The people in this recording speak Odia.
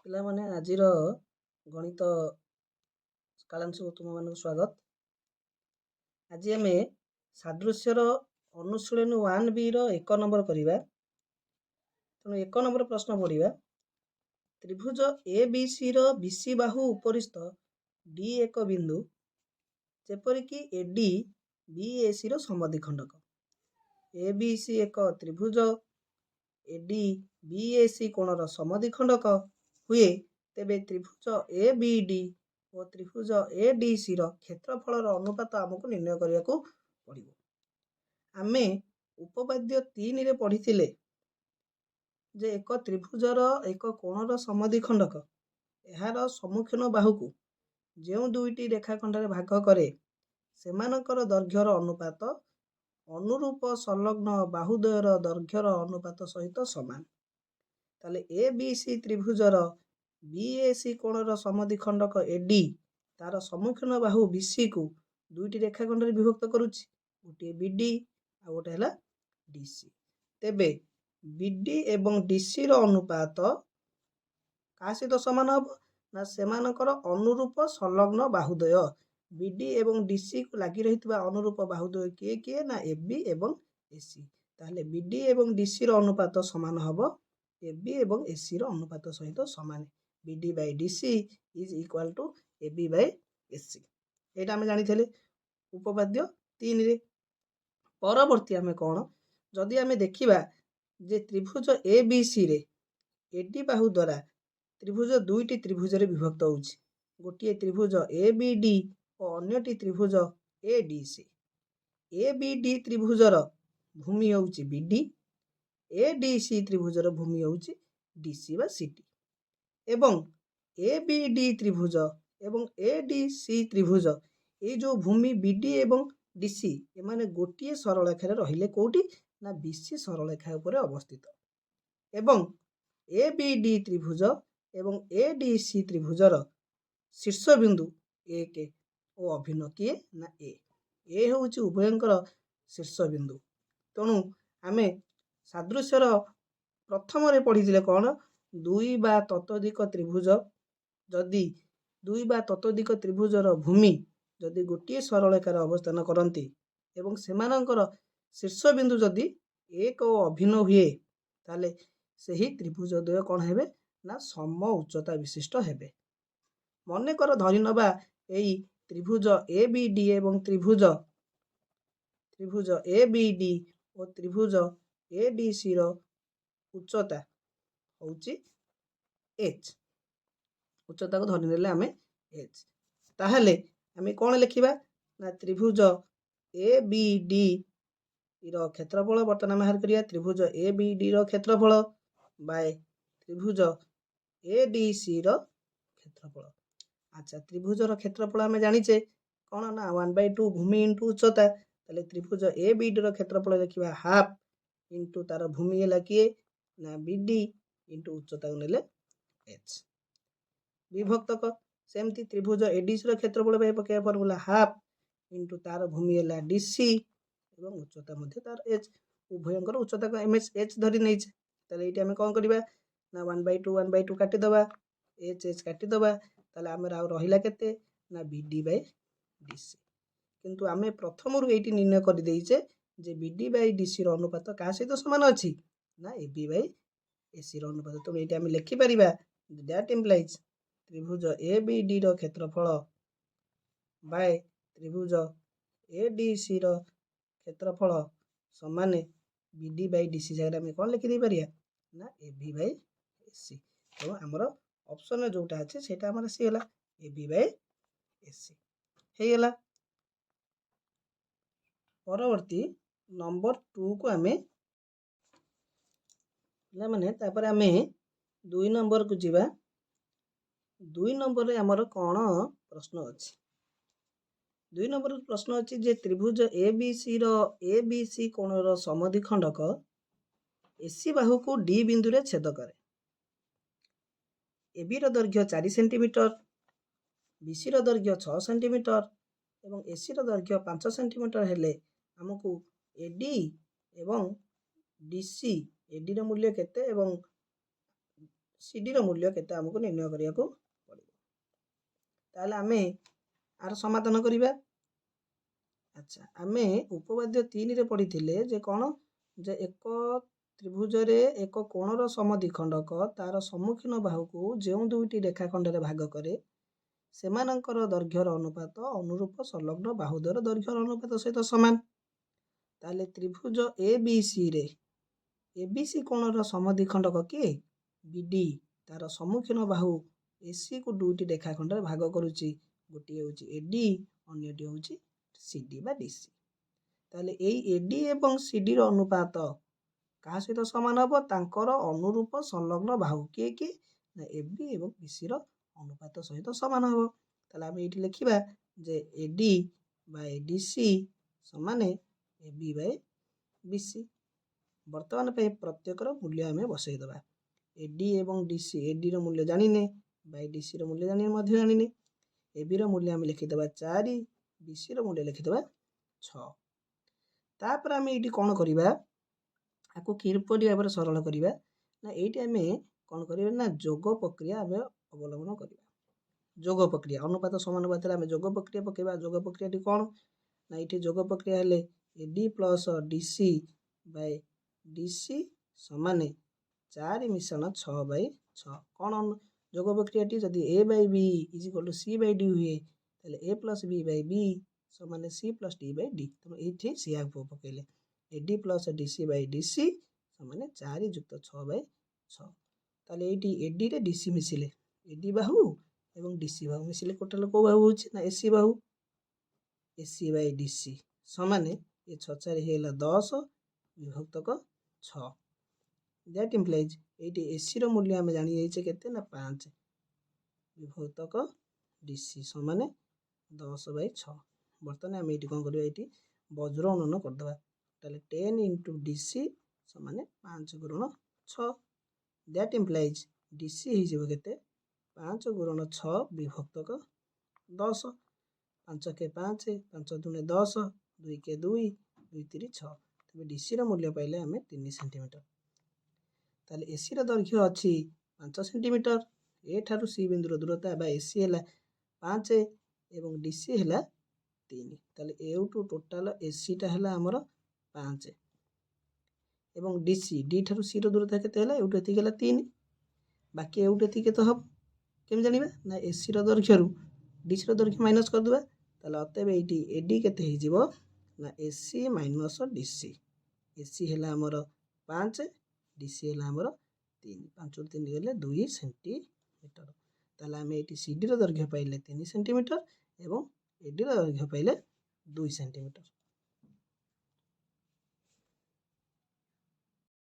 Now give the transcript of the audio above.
ପିଲାମାନେ ଆଜିର ଗଣିତ କାଳାଂଶକୁ ତୁମମାନଙ୍କୁ ସ୍ୱାଗତ। ଆଜି ଆମେ ସାଦୃଶ୍ୟର ଅନୁଶୀଳନୀ 1B ର 1 ନମ୍ବର କରିବା। ତେଣୁ 1 ନମ୍ବର ପ୍ରଶ୍ନ ପଢ଼ିବା। ତ୍ରିଭୁଜ ABC ର BC ବାହୁ ଉପରିସ୍ଥ D ଏକ ବିନ୍ଦୁ ଯେପରିକି AD BAC ର ସମଦ୍ୱିଖଣ୍ଡକ। ABC ଏକ ତ୍ରିଭୁଜ AD BAC କୋଣର ସମଦ୍ୱିଖଣ୍ଡକ ହୁଏ, ତେବେ ତ୍ରିଭୁଜ ABD ଓ ତ୍ରିଭୁଜ ADC ର କ୍ଷେତ୍ରଫଳର ଅନୁପାତ ଆମକୁ ନିର୍ଣ୍ଣୟ କରିବାକୁ ପଡ଼ିବ। ଆମେ ଉପପାଦ୍ୟ 3 ରେ ପଢ଼ିଥିଲେ ଯେ ଏକ ତ୍ରିଭୁଜର ଏକ କୋଣର ସମଦ୍ୱିଖଣ୍ଡକ ଏହାର ସମ୍ମୁଖୀନ ବାହୁକୁ ଯେଉଁ ଦୁଇଟି ରେଖାଖଣ୍ଡରେ ଭାଗ କରେ ସେମାନଙ୍କର ଦୈର୍ଘ୍ୟର ଅନୁପାତ ଅନୁରୂପ ସଂଲଗ୍ନ ବାହୁଦ୍ୱୟର ଦୈର୍ଘ୍ୟର ଅନୁପାତ ସହିତ ସମାନ। ତାହେଲେ ABC ତ୍ରିଭୁଜର BAC କୋଣର ସମଦ୍ୱିଖଣ୍ଡକ AD ତାର ସମ୍ମୁଖୀନ ବାହୁ BCକୁ ଦୁଇଟି ରେଖାଖଣ୍ଡରେ ବିଭକ୍ତ କରୁଛି, ଗୋଟିଏ BD ଆଉ ଗୋଟେ ହେଲା DC। ତେବେ BD ଏବଂ DC ର ଅନୁପାତ କାହା ସହିତ ସମାନ ହେବ ନା ସେମାନଙ୍କର ଅନୁରୂପ ସଂଲଗ୍ନ ବାହୁଦ୍ୱୟ BD ଏବଂ DC କୁ ଲାଗି ରହିଥିବା ଅନୁରୂପ ବାହୁଦ୍ୱୟ କିଏ କିଏ ନା AB ଏବଂ AC। ତାହେଲେ BD ଏବଂ DC ର ଅନୁପାତ ସମାନ ହେବ AB ଏବଂ AC ର ଅନୁପାତ ସହିତ ସମାନ। BD by DC is equal to AB by AC। ଏଇଟା ଆମେ ଜାଣିଥିଲେ ଉପପାଦ୍ୟ 3 ରେ। ପରବର୍ତ୍ତୀ ଆମେ କ'ଣ, ଯଦି ଆମେ ଦେଖିବା ଯେ ତ୍ରିଭୁଜ ABC ରେ AD ବାହୁ ଦ୍ୱାରା ତ୍ରିଭୁଜ ଦୁଇଟି ତ୍ରିଭୁଜରେ ବିଭକ୍ତ ହେଉଛି, ଗୋଟିଏ ତ୍ରିଭୁଜ ABD ଓ ଅନ୍ୟଟି ତ୍ରିଭୁଜ ADC। ABD ତ୍ରିଭୁଜର ଭୂମି ହେଉଛି BD, ADC ତ୍ରିଭୁଜର ଭୂମି ହେଉଛି DC ବା CD ଏବଂ ABD ତ୍ରିଭୁଜ ଏବଂ ADC ତ୍ରିଭୁଜ ଏଇ ଯେଉଁ ଭୂମି BD ଏବଂ DC ଏମାନେ ଗୋଟିଏ ସରଳରେଖାରେ ରହିଲେ କୋଉଠି ନା BC ସରଳରେଖା ଉପରେ ଅବସ୍ଥିତ ଏବଂ ABD ତ୍ରିଭୁଜ ଏବଂ ADC ତ୍ରିଭୁଜର ଶୀର୍ଷବିନ୍ଦୁ 1 ଓ ଅଭିନ୍ନ କିଏ ନା A ହେଉଛି ଉଭୟଙ୍କର ଶୀର୍ଷବିନ୍ଦୁ। ତେଣୁ ଆମେ ସାଦୃଶ୍ୟର ପ୍ରଥମରେ ପଢ଼ିଥିଲେ କ'ଣ, ଦୁଇ ବା ତତୋଧିକ ତ୍ରିଭୁଜ ଯଦି ଦୁଇ ବା ତତୋଧିକ ତ୍ରିଭୁଜର ଭୂମି ଯଦି ଗୋଟିଏ ସରଳରେଖାରେ ଅବସ୍ଥାନ କରନ୍ତି ଏବଂ ସେମାନଙ୍କର ଶୀର୍ଷବିନ୍ଦୁ ଯଦି 1 ଓ ଅଭିନ୍ନ ହୁଏ, ତାହେଲେ ସେହି ତ୍ରିଭୁଜ ଦ୍ୱୟ କ'ଣ ହେବେ ନା ସମ ଉଚ୍ଚତା ବିଶିଷ୍ଟ ହେବେ। ମନେକର ଧରିନେବା ଏଇ ତ୍ରିଭୁଜ ABD ଏବଂ ତ୍ରିଭୁଜ ABD ଓ ତ୍ରିଭୁଜ ADC ର ଉଚ୍ଚତା ହେଉଛି h। ଉଚ୍ଚତାକୁ ଧରିନେଲେ ଆମେ h। ତାହେଲେ ଆମେ କ'ଣ ଲେଖିବା ନା ତ୍ରିଭୁଜ ABD ର କ୍ଷେତ୍ରଫଳ ବର୍ତ୍ତମାନ ବାହାର କରିବା। ତ୍ରିଭୁଜ ABD ର କ୍ଷେତ୍ରଫଳ ବାଇ ତ୍ରିଭୁଜ ADC ର କ୍ଷେତ୍ରଫଳ। ଆଚ୍ଛା, ତ୍ରିଭୁଜର କ୍ଷେତ୍ରଫଳ ଆମେ ଜାଣିଛେ କ'ଣ ନା 1/2 ଭୂମି ଇଣ୍ଟୁ ଉଚ୍ଚତା। ତାହେଲେ ତ୍ରିଭୁଜ ABD ର କ୍ଷେତ୍ରଫଳ ଲେଖିବା ହାଫ୍ ଇଣ୍ଟୁ ତାର ଭୂମି ହେଲା କିଏ ନା BD ଇଣ୍ଟୁ ଉଚ୍ଚତାକୁ ନେଲେ h। ବିଭକ୍ତକ ସେମିତି ତ୍ରିଭୁଜ ADC ର କ୍ଷେତ୍ରଫଳ ପାଇଁ ପକେଇବା ଫର୍ମୁଲା ହାଫ୍ ଇଣ୍ଟୁ ତାର ଭୂମି ହେଲା DC ଏବଂ ଉଚ୍ଚତା ମଧ୍ୟ ତାର h। ଉଭୟଙ୍କର ଉଚ୍ଚତାକୁ ଆମେ h ଧରି ନେଇଛେ। ତାହେଲେ ଏଇଠି ଆମେ କ'ଣ କରିବା ନା 1/2 କାଟିଦେବା, h କାଟିଦେବା। ତାହେଲେ ଆମର ଆଉ ରହିଲା କେତେ ନା BD by DC। କିନ୍ତୁ ଆମେ ପ୍ରଥମରୁ ଏଇଠି ନିର୍ଣ୍ଣୟ କରିଦେଇଛେ ଯେ BD by DC ର ଅନୁପାତ କାହା ସହିତ ସମାନ ଅଛି ନା AB by AC ର ଅନୁପାତ। ତେଣୁ ଏଇଠି ଆମେ ଲେଖିପାରିବା ଦ୍ୟାଟ୍ ଇମ୍ପ୍ଲାଇଜ୍ ତ୍ରିଭୁଜ ABD ର କ୍ଷେତ୍ରଫଳ ବାଇ ତ୍ରିଭୁଜ ADC ର କ୍ଷେତ୍ରଫଳ ସମାନ BD by DC ଜାଗାରେ ଆମେ କ'ଣ ଲେଖିଦେଇପାରିବା ନା AB by AC। ତେଣୁ ଆମର ଅପସନରେ ଯେଉଁଟା ଅଛି ସେଇଟା ଆମର ଆସିଗଲା AB by AC ହେଇଗଲା। ପରବର୍ତ୍ତୀ ନମ୍ବର 2 କୁ ଆମେ ପିଲାମାନେ ତାପରେ ଆମେ 2 ନମ୍ବରକୁ ଯିବା। 2 ନମ୍ବରରେ ଆମର କ'ଣ ପ୍ରଶ୍ନ ଅଛି? 2 ନମ୍ବର ପ୍ରଶ୍ନ ଅଛି ଯେ ତ୍ରିଭୁଜ ABC କୋଣର ସମଦ୍ୱିଖଣ୍ଡକ AC ବାହୁକୁ D ବିନ୍ଦୁରେ ଛେଦ କରେ। AB ର ଦୈର୍ଘ୍ୟ 4 ସେଣ୍ଟିମିଟର, BC ର ଦୈର୍ଘ୍ୟ 6 ସେଣ୍ଟିମିଟର ଏବଂ AC ର ଦୈର୍ଘ୍ୟ 5 ସେଣ୍ଟିମିଟର ହେଲେ ଆମକୁ AD ଏବଂ DC AD ର ମୂଲ୍ୟ କେତେ ଏବଂ CD ର मूल्य केते हमको निर्णय करियाको पड़िबो। ताले आमे आर समाधान करिबा। अच्छा आमे उपपाद्य 3 रे पढिथिले जे कोन जे एक त्रिभुज रे एक कोणर समद्विखंडक तार सम्मुखीन बाहुको जेउ दुईटी रेखाखंड रे भाग करे सेमानंकर दैर्घ्यर अनुपात अनुरूप संलग्न बाहुद्वयर दैर्घ्यर अनुपात सहित समान। ताले त्रिभुज ABC रे ABC कोणर समद्विखंडक किए BD तार सम्मुखीन बाहु AC को दुईटी रेखाखंड रे भाग करूची गोटी होची AD अन्यटी होची CD बा DC। ताले एई AD एवं CD रो अनुपात का सहित समान हबो तांकर अनुरूप संलग्न बाहु किए कि ना AB एवं BC रो अनुपात सहित समान हबो। ताले आमे एठी लिखिबा जे AD बाय DC समान AB बाय BC। वर्तमान पे प्रत्येक रो मूल्य आमे बसै दबा। AD एवं DC AD रो मूल्य जानिने बाय DC रो मूल्य जानिने मध्य जानिने AB रो मूल्य आमे लिखि दबा 4 BC रो मूल्य लिखि दबा 6। तापर आमे एठी कोन करिबा आको किरपरि भाबरे सरल करिबा ना एठी आमे कोन करिबा ना जोग प्रक्रिया आमे अवलंबन करिबा। जोग प्रक्रिया अनुपात समानुपात आमे जोग प्रक्रिया पकेबा। जोग प्रक्रियाटी कोन ना एठी जोग प्रक्रिया हेले AD plus DC by DC समान 4 मिश्रण 6 बाय 6। कोन जोग प्रक्रियाटी जदि A by B is equal to C by D हुए ताले A plus B by B समान C plus D by D। तो एठी C आको पकेले AD plus DC by DC समान 4 जुक्त 6 बाय 6। ताले एठी AD रे DC मिसिले AD बाहु एवं DC बाहु मिसिले टोटल को बाहु होछि ना AC बाहु AC बाय DC समान ए 6 4 हेला 10 विभक्तक 6। दैट इंप्लाइज एठी AC रो मूल्य हम जानि जाइछे केते ना 5 विभक्तक DC समान 10 बाय 6। वर्तमान हम एठी कोन करबा एठी वज्र अनुन कर दबा ताले 10 into DC समान 5 गुणन 6। दैट इंप्लाइज DC ही जेबो केते 5 गुणन 6 विभक्तक 10 5 के 5 5 दुने 10 2 के 2 2 3 6। तबे DC रो मूल्य पाइले हमें 3 सेंटीमीटर। ताले AC रो दैर्घ्य अछि 5 सेंटीमीटर। ए ठारू C बिंदु रो दूरता बा AC हैला 5 एवं DC हैला 3। ताले एउटू टोटल AC टा हैला हमर 5 एवं DC D ठारू C रो दूरता केते हैला एउटू एति गेला 3 बाकी एउटू एति केते हब केम जानिबा ना AC रो दैर्घ्य रु DC रो दैर्घ्य माइनस कर दबा ताले अतबे एटी AD केते हि जिवो ना AC माइनस DC। AC हैला हमर 5 DC हैला हमर 3 5 ରୁ 3 गेले 2 सेंटीमीटर। ताले हम एटी CD रो दैर्घ्य पाइले 3 सेंटीमीटर एवं AD रो दैर्घ्य पाइले 2 सेंटीमीटर।